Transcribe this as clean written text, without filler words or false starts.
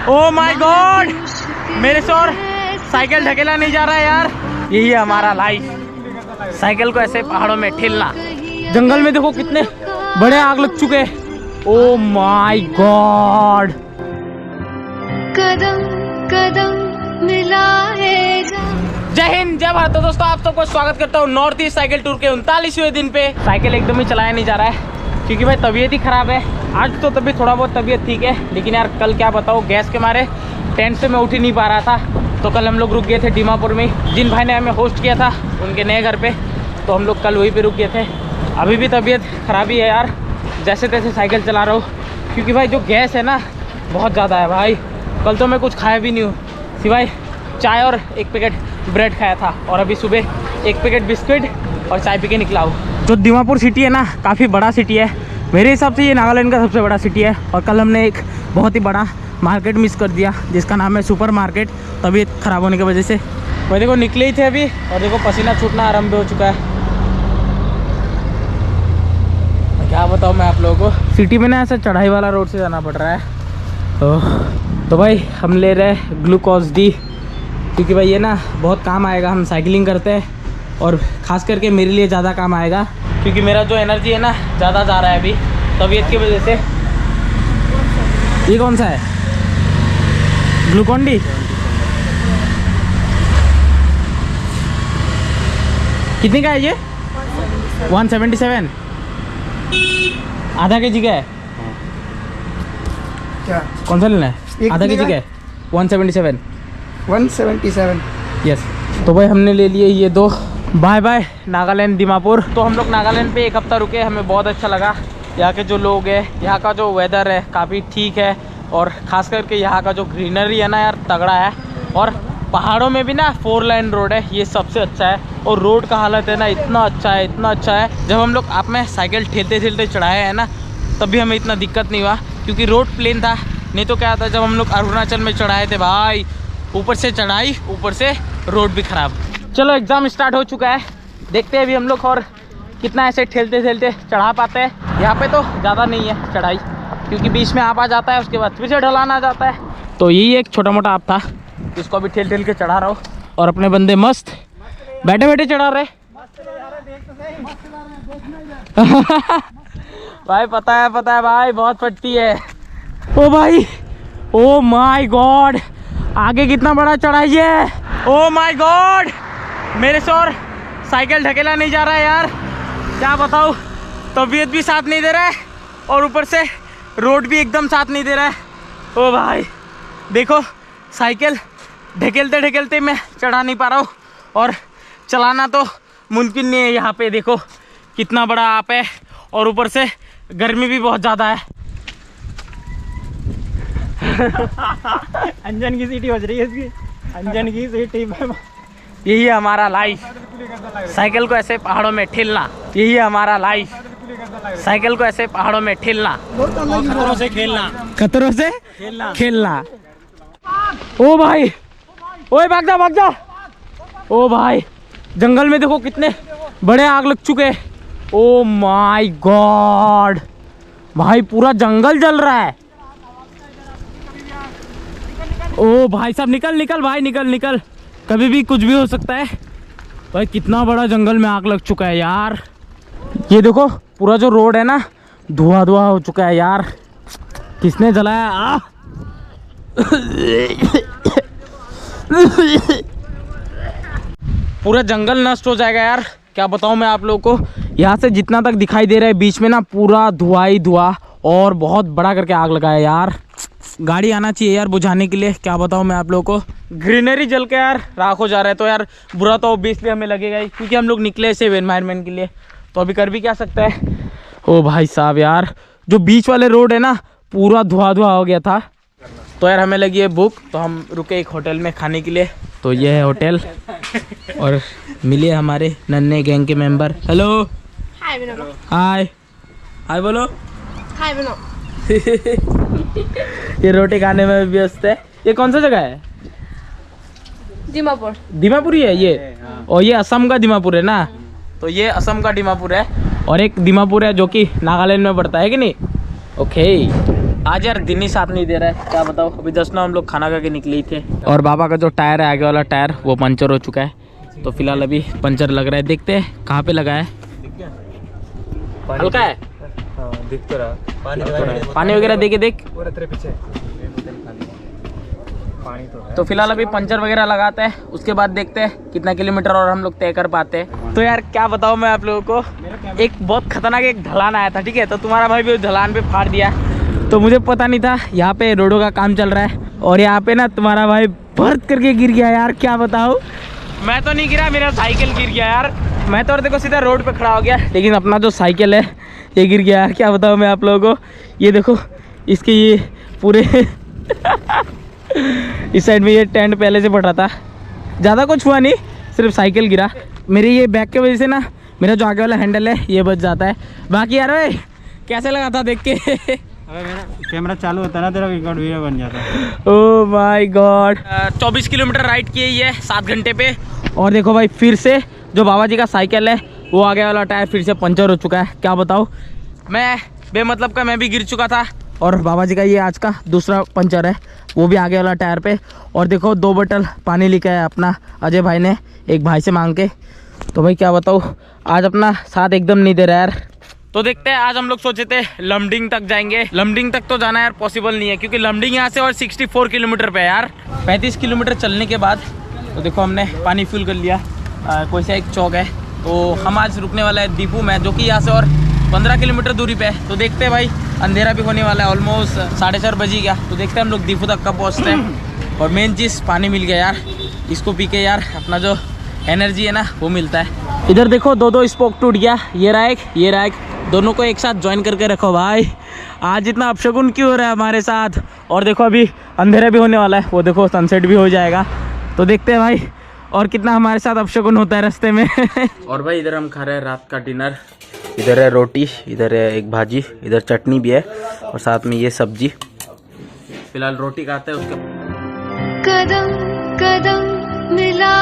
Oh my God, मेरे से और साइकिल ढकेला नहीं जा रहा है यार। यही है हमारा लाइफ, साइकिल को ऐसे पहाड़ों में ठेलना। जंगल में देखो कितने बड़े आग लग चुके हैं। Oh my God. कदम कदम मिला है। जय हिंद, जय भारत। तो दोस्तों आप सबको स्वागत करता हूँ नॉर्थ ईस्ट साइकिल टूर के 39वें दिन पे। साइकिल एकदम ही चलाया नहीं जा रहा है क्योंकि भाई तबीयत ही खराब है। आज तो तभी थोड़ा बहुत तबीयत ठीक है, लेकिन यार कल क्या बताओ, गैस के मारे टेंट से मैं उठ ही नहीं पा रहा था। तो कल हम लोग रुक गए थे दीमापुर में, जिन भाई ने हमें होस्ट किया था उनके नए घर पे। तो हम लोग कल वहीं पे रुक गए थे। अभी भी तबीयत खराबी है यार, जैसे तैसे साइकिल चला रहा हूँ क्योंकि भाई जो गैस है ना बहुत ज़्यादा है भाई। कल तो मैं कुछ खाया भी नहीं हूँ, सिवाय चाय और एक पैकेट ब्रेड खाया था, और अभी सुबह एक पैकेट बिस्किट और चाय पी के निकला हूँ। जो दीमापुर सिटी है ना, काफ़ी बड़ा सिटी है मेरे हिसाब से। ये नागालैंड का सबसे बड़ा सिटी है। और कल हमने एक बहुत ही बड़ा मार्केट मिस कर दिया जिसका नाम है सुपर मार्केट, तबीयत ख़राब होने की वजह से। वही देखो निकले ही थे अभी, और देखो पसीना छूटना आरम्भ हो चुका है। क्या बताऊँ मैं आप लोगों को, सिटी में ना ऐसा चढ़ाई वाला रोड से जाना पड़ रहा है। तो भाई हम ले रहे हैं ग्लूकोज डी, क्योंकि भाई ये ना बहुत काम आएगा। हम साइकिलिंग करते हैं और ख़ास करके मेरे लिए ज़्यादा काम आएगा, क्योंकि मेरा जो एनर्जी है ना ज़्यादा जा रहा है अभी तबीयत की वजह से। ये कौन सा है? Glucon D. कितने का है ये? 177। आधा केजी का है क्या? कौन सा लेना है? आधा केजी का है 177। 177। यस। तो भाई हमने ले लिए ये दो। Bye bye Nagaland Dimapur. तो हम लोग नागालैंड पे एक हफ्ता रुके, हमें बहुत अच्छा लगा। यहाँ के जो लोग हैं, यहाँ का जो वेदर है काफ़ी ठीक है, और ख़ास करके यहाँ का जो ग्रीनरी है ना यार तगड़ा है। और पहाड़ों में भी ना 4 लाइन रोड है, ये सबसे अच्छा है। और रोड का हालत है ना इतना अच्छा है, इतना अच्छा है। जब हम लोग आप में साइकिल ठेलते ठेलते चढ़ाए हैं ना, तब भी हमें इतना दिक्कत नहीं हुआ क्योंकि रोड प्लेन था। नहीं तो क्या था, जब हम लोग अरुणाचल में चढ़ाए थे भाई, ऊपर से चढ़ाई, ऊपर से रोड भी ख़राब। चलो एग्ज़ाम स्टार्ट हो चुका है, देखते हैं अभी हम लोग और कितना ऐसे ठेलते ठेलते चढ़ा पाते हैं। यहाँ पे तो ज़्यादा नहीं है चढ़ाई, क्योंकि बीच में आप आ जाता है, उसके बाद फिर से ढलान आ जाता है। तो यही एक छोटा मोटा आप था, इसको अभी ठेल ठेल के चढ़ा रहा हूँ। और अपने बंदे मस्त बैठे बैठे चढ़ा रहे भाई। पता है भाई, बहुत फटती है। ओ भाई, ओ माय गॉड, आगे कितना बड़ा चढ़ाई है। ओ माय गॉड, मेरे से और साइकिल ढकेला नहीं जा रहा है यार। क्या बताऊँ, तबीयत भी साथ नहीं दे रहा है और ऊपर से रोड भी एकदम साथ नहीं दे रहा है। ओ भाई देखो, साइकिल ढकेलते ढकेलते मैं चढ़ा नहीं पा रहा हूँ, और चलाना तो मुमकिन नहीं है। यहाँ पे देखो कितना बड़ा आप है, और ऊपर से गर्मी भी बहुत ज़्यादा है। अंजन की सीटी बज रही है इसकी, अंजन की सीटी। यही है हमारा लाइफ, साइकिल को ऐसे पहाड़ों में ठेलना। यही है हमारा लाइफ, साइकिल को ऐसे पहाड़ों में ठेलना, खतरों से खेलना, खतरों से खेलना। ओ भाई, ओए भाग जा भाग जा। ओ भाई जंगल में देखो कितने बड़े आग लग चुके हैं। ओ माय गॉड भाई, पूरा जंगल जल रहा है। ओ भाई साहब, निकल निकल भाई, निकल निकल, कभी भी कुछ भी हो सकता है भाई। कितना बड़ा जंगल में आग लग चुका है यार। ये देखो पूरा जो रोड है ना धुआं धुआं हो चुका है यार। किसने जलाया? पूरा जंगल नष्ट हो जाएगा यार। क्या बताऊं मैं आप लोगों को, यहाँ से जितना तक दिखाई दे रहा है बीच में ना पूरा धुआं ही धुआं, और बहुत बड़ा करके आग लगा है यार। गाड़ी आना चाहिए यार बुझाने के लिए। क्या बताऊं मैं आप लोगों को, ग्रीनरी जल के यार राख हो जा रहा है। तो यार बुरा तो ऑब्वियसली हमें लगेगा ही, क्योंकि हम लोग निकले सेव एनवायरनमेंट के लिए। तो अभी कर भी क्या सकता है। ओ भाई साहब यार, जो बीच वाले रोड है ना पूरा धुआं धुआं हो गया था। तो यार हमें लगी है भूख, तो हम रुके एक होटल में खाने के लिए। तो ये है होटल, और मिले हमारे नन्हे गैंग के मेंबर। हेलो, हाय विनो। हाय हाय बोलो। हाय विनो। ये रोटी खाने में भी व्यस्त है। ये कौन सा जगह है? दीमापुर। दीमापुर ही है ये, और ये असम का दीमापुर है ना। तो ये असम का दीमापुर है, और एक दीमापुर है जो कि नागालैंड में पड़ता है कि नहीं। ओके, आज यार दिन ही साथ नहीं दे रहा है, क्या बताओ। अभी जस्ट ना हम लोग खाना खा के निकले ही थे और बाबा का जो टायर है आगे वाला टायर वो पंचर हो चुका है। तो फिलहाल अभी पंचर लग रहा है, देखते हैं कहाँ पे लगा है। हल्का है, दिख तो रहा पानी वगैरह देके देख। तेरे पीछे पानी तो है। तो फिलहाल अभी पंचर वगैरह लगाते हैं, उसके बाद देखते हैं कितना किलोमीटर और हम लोग तय कर पाते हैं। तो यार क्या बताऊँ मैं आप लोगों को, एक बहुत खतरनाक एक ढलान आया था, ठीक है। तो तुम्हारा भाई भी उस ढलान पे फाड़ दिया, तो मुझे पता नहीं था यहाँ पे रोडों का काम चल रहा है और यहाँ पे ना तुम्हारा भाई भर्त करके गिर गया यार। क्या बताऊँ, मैं तो नहीं गिरा, मेरा साइकिल गिर गया यार। मैं तो और देखो सीधा रोड पे खड़ा हो गया, लेकिन अपना जो साइकिल है ये गिर गया यार। क्या बताऊँ मैं आप लोगों को, ये देखो इसके ये पूरे इस साइड में ये टेंट पहले से पड़ रहा था, ज़्यादा कुछ हुआ नहीं, सिर्फ साइकिल गिरा। मेरी ये बैक की वजह से ना मेरा जो आगे वाला हैंडल है ये बच जाता है। बाकी यार भाई कैसे लगा था देख के? अगर मेरा कैमरा चालू होता ना तेरा रिकॉर्ड वीडियो बन जाता। Oh my God. 24 kilometre ride किए ही है 7 घंटे पे। और देखो भाई फिर से जो बाबा जी का साइकिल है वो आगे वाला टायर फिर से पंचर हो चुका है। क्या बताऊँ, मैं बेमतलब का मैं भी गिर चुका था और बाबा जी का ये आज का दूसरा पंचर है, वो भी आगे वाला टायर पे। और देखो 2 बोतल पानी लेके आया अपना अजय भाई ने एक भाई से मांग के। तो भाई क्या बताऊँ, आज अपना साथ एकदम नहीं दे रहा यार। तो देखते हैं, आज हम लोग सोचे थे लमडिंग तक जाएंगे। लमडिंग तक तो जाना यार पॉसिबल नहीं है, क्योंकि लमडिंग यहाँ से और 64 किलोमीटर पे है यार। 35 किलोमीटर चलने के बाद तो देखो हमने पानी फिल कर लिया। कोई सा एक चौक है, तो हम आज रुकने वाला है दीपू में, जो कि यहाँ से और 15 किलोमीटर दूरी पे है। तो देखते हैं भाई, अंधेरा भी होने वाला है, ऑलमोस्ट 4:30 बज गया। तो देखते हैं हम लोग दीपू तक कब पहुँचते हैं। और मेन चीज़ पानी मिल गया यार, इसको पी के यार अपना जो एनर्जी है ना वो मिलता है। इधर देखो 2 स्पोक टूट गया, ये रहा एक, ये रहा एक, दोनों को एक साथ ज्वाइन करके रखो भाई। आज इतना अपशगुन क्यों हो रहा है हमारे साथ। और देखो अभी अंधेरा भी होने वाला है, वो देखो सनसेट भी हो जाएगा। तो देखते हैं भाई और कितना हमारे साथ अपशगुन होता है रास्ते में। और भाई इधर हम खा रहे हैं रात का डिनर। इधर है रोटी, इधर है एक भाजी, इधर चटनी भी है और साथ में ये सब्जी। फिलहाल रोटी खाते हैं, उसके कदम कदम मिला